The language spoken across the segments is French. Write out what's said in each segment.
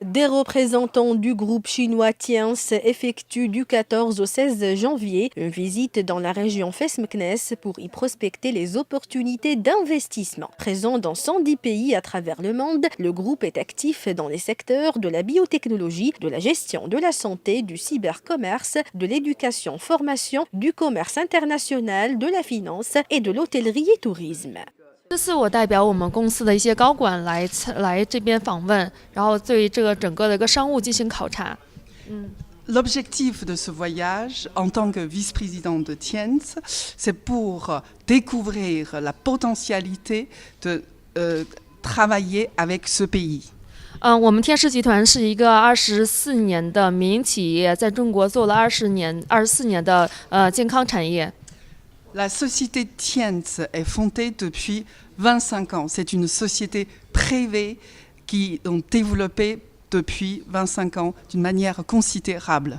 Des représentants du groupe chinois Tiens effectuent du 14 au 16 janvier une visite dans la région Fes-Meknès pour y prospecter les opportunités d'investissement. Présent dans 110 pays à travers le monde, le groupe est actif dans les secteurs de la biotechnologie, de la gestion de la santé, du cybercommerce, de l'éducation-formation, du commerce international, de la finance et de l'hôtellerie et tourisme. 这次我代表我们公司的一些高管来这边访问，然后对这个整个的一个商务进行考察。L'objectif de ce voyage, en tant que vice-président de Tiens, c'est pour découvrir la potentialité de travailler avec ce pays. 我们天狮集团是一个24年的民营企业，在中国做了24年的健康产业。La société Tiens est fondée depuis 25 ans. C'est une société privée qui ont développé depuis 25 ans d'une manière considérable.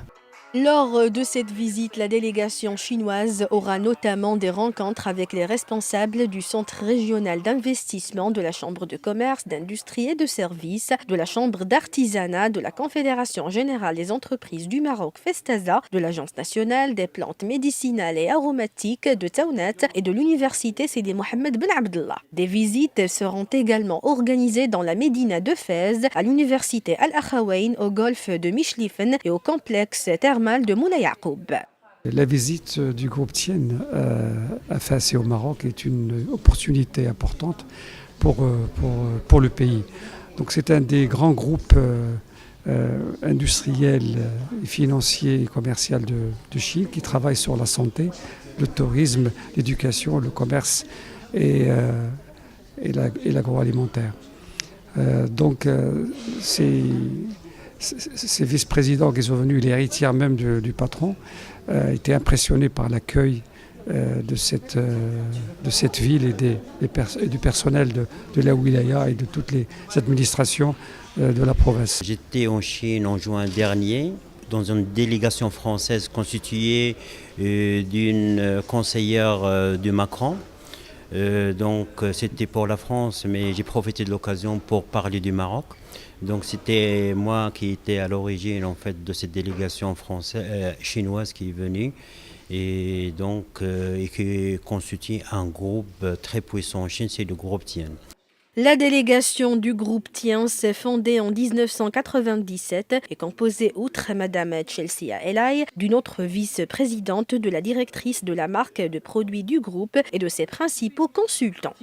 Lors de cette visite, la délégation chinoise aura notamment des rencontres avec les responsables du Centre régional d'investissement, de la Chambre de commerce, d'industrie et de services, de la Chambre d'artisanat, de la Confédération générale des entreprises du Maroc Festaza, de l'Agence nationale des plantes médicinales et aromatiques de Taounat et de l'Université Sidi Mohamed Ben Abdallah. Des visites seront également organisées dans la Médina de Fès, à l'Université Al-Akhawayn, au golfe de Michlifen et au complexe thermal de Moulay Yacoub. La visite du groupe Tiens à Fès et au Maroc est une opportunité importante pour le pays. Donc c'est un des grands groupes industriels, financiers et commerciaux de Chine qui travaille sur la santé, le tourisme, l'éducation, le commerce et l'agroalimentaire. Donc ces vice-présidents qui sont venus, les héritières même du patron, étaient impressionnés par l'accueil de cette ville et du personnel de la wilaya et de toutes les administrations de la province. J'étais en Chine en juin dernier dans une délégation française constituée d'une conseillère de Macron. Donc c'était pour la France, mais j'ai profité de l'occasion pour parler du Maroc. Donc c'était moi qui étais à l'origine en fait de cette délégation chinoise qui est venue et donc et qui constitue un groupe très puissant en Chine, c'est le groupe Tian. La délégation du groupe Tiens, fondée en 1997, est composée, outre Madame Chelsea Elay, d'une autre vice-présidente, de la directrice de la marque de produits du groupe et de ses principaux consultants.